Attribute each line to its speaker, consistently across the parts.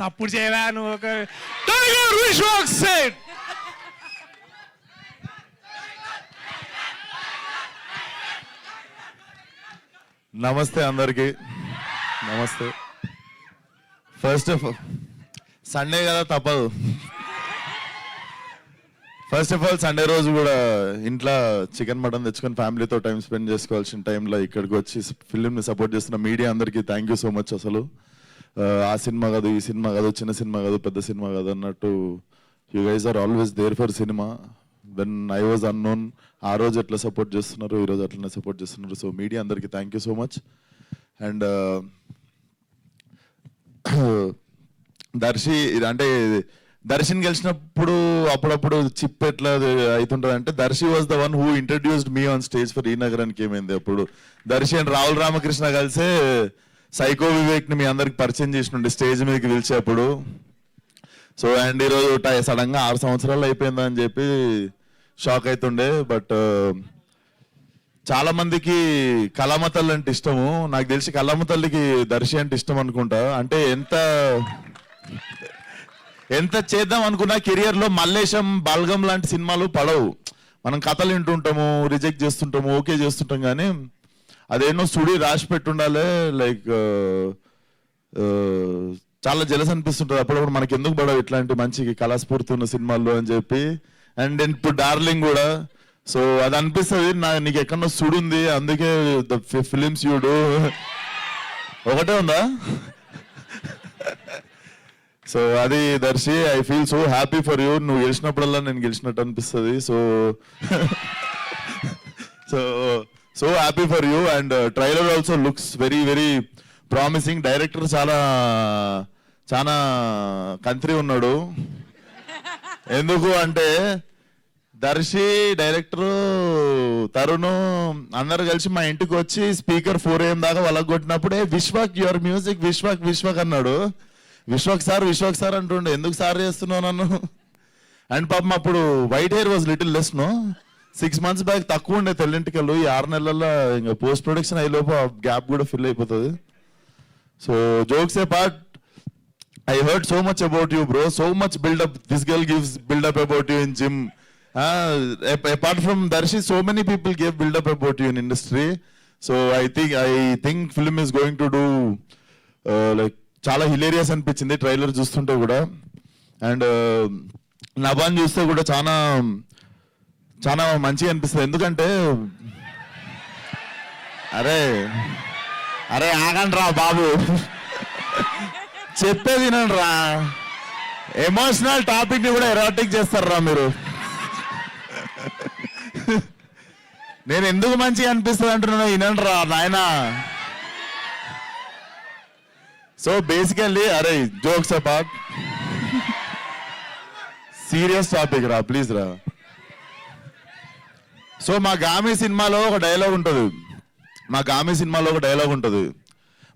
Speaker 1: Support చేయవా నువ్వు ఒక టైగర్ విశ్వాక్ సేన్.
Speaker 2: నమస్తే అందరికి, నమస్తే. ఫస్ట్ ఆఫ్ ఆల్ సండే కదా తప్పదు. ఫస్ట్ ఆఫ్ ఆల్ సండే రోజు కూడా ఇంట్లో చికెన్ మటన్ తెచ్చుకొని ఫ్యామిలీతో టైం స్పెండ్ చేసుకోవాల్సిన టైంలో ఇక్కడికి వచ్చి ఫిలింని సపోర్ట్ చేస్తున్న మీడియా అందరికీ థ్యాంక్ యూ సో మచ్. అసలు ఆ సినిమా కాదు, ఈ సినిమా కాదు, చిన్న సినిమా కాదు, పెద్ద సినిమా కాదు అన్నట్టు you guys are always there for cinema. When I was unknown ఆ రోజు ఎట్లా సపోర్ట్ చేస్తున్నారు, ఈరోజు అట్లనే సపోర్ట్ చేస్తున్నారు. సో మీడియా అందరికీ thank you so much. And Darshan గెలిచినప్పుడు అప్పుడప్పుడు చిప్ ఎట్లా అవుతుంటుంది అంటే, Darshi was the one who introduced me on stage for ఈ నగరానికి. ఏమైంది అప్పుడు దర్శి అండ్ రాహుల్ రామకృష్ణ కలిసే సైకో వివేక్ని మీ అందరికి పరిచయం చేసినండి స్టేజ్ మీదకి పిలిచేప్పుడు. సో అండ్ ఈరోజు సడన్ గా 6 సంవత్సరాలు అయిపోయిందని చెప్పి షాక్ అవుతుండే. బట్ చాలా మందికి కళామ తల్లి అంటే ఇష్టము. నాకు తెలిసి కళామ తల్లికి దర్శి అంటే ఇష్టం అనుకుంటా. అంటే ఎంత చేద్దాం అనుకున్నా కెరియర్ లో మల్లేశం, బల్గం లాంటి సినిమాలు పడవు. మనం కథలు వింటుంటాము, రిజెక్ట్ చేస్తుంటాము, ఓకే చేస్తుంటాం, కానీ అదేనో సుడి రాసి పెట్టుండాలి. లైక్ చాలా జలస్ అనిపిస్తుంటుంది అప్పుడప్పుడు, మనకి ఎందుకు పడవు ఇట్లాంటి మంచి కళాస్ఫూర్తి ఉన్న సినిమాల్లో అని చెప్పి. అండ్ ఇప్పుడు డార్లింగ్ కూడా. సో అది అనిపిస్తుంది నీకు ఎక్కడో సుడి ఉంది, అందుకే ద ఫిలిమ్స్ యూడు ఒకటే ఉందా. సో అది Darshi, I feel so happy for you. నువ్వు గెలిచినప్పుడల్లా నేను గెలిచినట్టు అనిపిస్తుంది. So happy for you. And trailer also looks very very promising. Director చాలా కంత్రి ఉన్నాడు. ఎందుకు అంటే దర్శి, డైరెక్టర్ తరుణ్ అందరు కలిసి మా ఇంటికి వచ్చి స్పీకర్ 4 AM దాకా వలగొట్టినప్పుడే విశ్వాక్ యువర్ మ్యూజిక్, విశ్వాక్ అన్నాడు. విశ్వాక్ సార్ అంటుండే, ఎందుకు సార్ చేస్తున్నావు నన్ను. అండ్ పాపం అప్పుడు white hair was little less no. 6 months back తక్కువ ఉండే తెల్లింటికలు. ఈ 6 నెలల్లో ఇంకా పోస్ట్ ప్రొడక్షన్ అయ్యేలోపు ఆ గ్యాప్ కూడా ఫిల్ అయిపోతుంది. So jokes apart, I heard so much about you bro, so much buildup this girl gives buildup about you in gym. Apart from Darshi, so many people give buildup about you in industry. So I think film is going to do like చాలా hilarious అనిపించింది trailer చూస్తుంటే కూడా. And నభాన్ చూస్తే కూడా చాలా మంచిగా అనిపిస్తుంది. ఎందుకంటే అరే ఆగండి రా బాబు, చెప్పేది వినండి రా. ఎమోషనల్ టాపిక్ ని కూడా ఎరాటిక్ చేస్తారా మీరు. నేను ఎందుకు మంచిగా అనిపిస్తుంది అంటున్నా, వినండి రా నాయనా. సో బేసికల్లీ అరే జోక్స్ అపార్ట్, సీరియస్ టాపిక్ రా ప్లీజ్ రా. సో మా గామి సినిమాలో ఒక డైలాగ్ ఉంటుంది,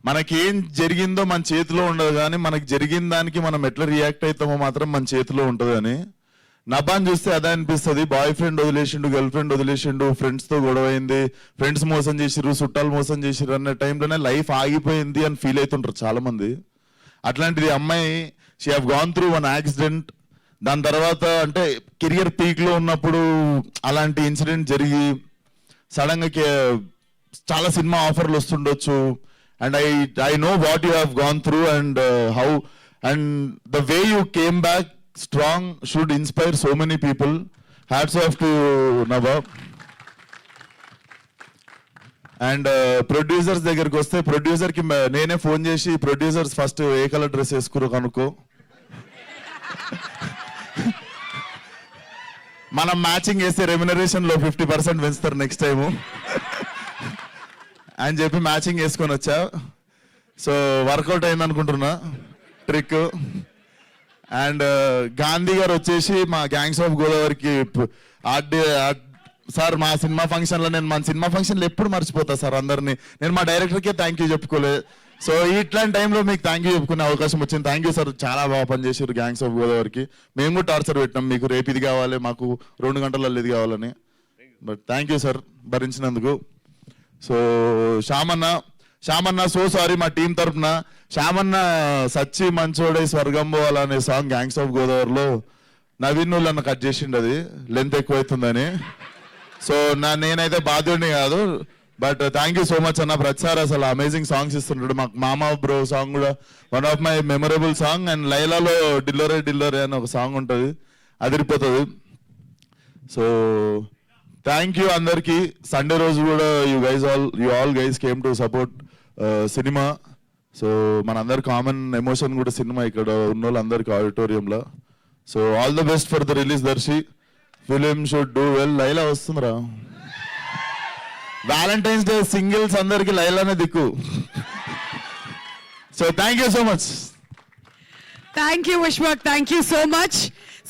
Speaker 2: మనకేం జరిగిందో మన చేతిలో ఉండదు, కానీ మనకి జరిగిన దానికి మనం ఎట్లా రియాక్ట్ అవుతామో మాత్రం మన చేతిలో ఉంటుంది అని. నభాన్ చూస్తే అదే అనిపిస్తుంది. బాయ్ ఫ్రెండ్ వదిలేసిండు, గర్ల్ ఫ్రెండ్ వదిలేసిండు, ఫ్రెండ్స్తో గొడవైంది, ఫ్రెండ్స్ మోసం చేసిర్రు, చుట్టాలు మోసం చేసిర్రు అన్న టైంలోనే లైఫ్ ఆగిపోయింది అని ఫీల్ అవుతుంటారు చాలా మంది. అట్లాంటిది అమ్మాయి, she have gone through one accident. దాని తర్వాత అంటే కెరియర్ పీక్లో ఉన్నప్పుడు అలాంటి ఇన్సిడెంట్ జరిగి సడన్గా చాలా సినిమా ఆఫర్లు వస్తుండొచ్చు. And I know what you have gone through and how and the way you came back strong should inspire so many people. Hats off to Nava. And producers దగ్గరికి వస్తే, ప్రొడ్యూసర్ కి నేనే ఫోన్ చేసి, ప్రొడ్యూసర్స్ ఫస్ట్ ఏ colour dress వేసుకురో కనుక్కో, మనం matching వేస్తే remuneration లో 50% పెంచుతారు నెక్స్ట్ టైము అని చెప్పి మ్యాచింగ్ వేసుకొని వచ్చా. సో వర్కౌట్ అయింది అనుకుంటున్నా ట్రిక్. అండ్ గాంధీ గారు వచ్చేసి మా గ్యాంగ్స్ ఆఫ్ గోదావరికి సార్ మా సినిమా ఫంక్షన్లో, నేను మన సినిమా ఫంక్షన్లో ఎప్పుడు మర్చిపోతా సార్ అందరినీ. నేను మా డైరెక్టర్కే థ్యాంక్ యూ చెప్పుకోలే. సో ఇట్లాంటి టైంలో మీకు థ్యాంక్ యూ చెప్పుకునే అవకాశం వచ్చింది. థ్యాంక్ యూ సార్, చాలా బాగా పనిచేసారు గ్యాంగ్స్ ఆఫ్ గోదావరికి. మేము కూడా టార్చర్ పెట్టినాం, మీకు రేపు ఇది కావాలి, మాకు 2 గంటలలో ఇది కావాలని. బట్ థ్యాంక్ యూ సార్ భరించినందుకు. సో శ్యామన్న సో సారీ మా టీం తరపున. శ్యామన్న సచ్చి మంచోడే స్వర్గం పోవాలనే సాంగ్ గ్యాంగ్స్ ఆఫ్ గోదావరిలో నవీన్ నన్ను కట్ చేసిండు, అది లెంత్ ఎక్కువైతుందని. సో నేనైతే బాధ్యుడిని కాదు, but thank you so much అన్న. ప్రతిసారి అసలు అమేజింగ్ సాంగ్స్ ఇస్తుంటాడు. మాకు మామా బ్రో సాంగ్ కూడా one of my memorable song. And లైలాలో డిల్లోరే డిల్లోరే అని ఒక సాంగ్ ఉంటుంది, అదిరిపోతుంది. సో థ్యాంక్ యూ అందరికి. సండే రోజు కూడా you all guys came to support cinema. సో మనందరి కామన్ ఎమోషన్ కూడా సినిమా, ఇక్కడ ఉన్న వాళ్ళందరికీ ఆడిటోరియంలో. So all the best for the release Darshi. Film should do well. Laila వస్తుందిరా, వ్యాలంటైన్స్ డే సింగిల్స్ అందరికి లైలానే దిక్కు. So thank you so much.
Speaker 3: Thank you Vishwak, thank you so much.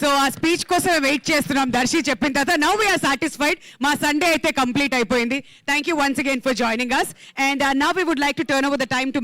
Speaker 3: So ఆ స్పీచ్ కోసం వెయిట్ చేస్తున్నాం దర్శి చెప్పిన తర్వాత. Now we are satisfied. మా సండే అయితే కంప్లీట్ అయిపోయింది. Thank you once again for joining us. And now we would like to turn over the time to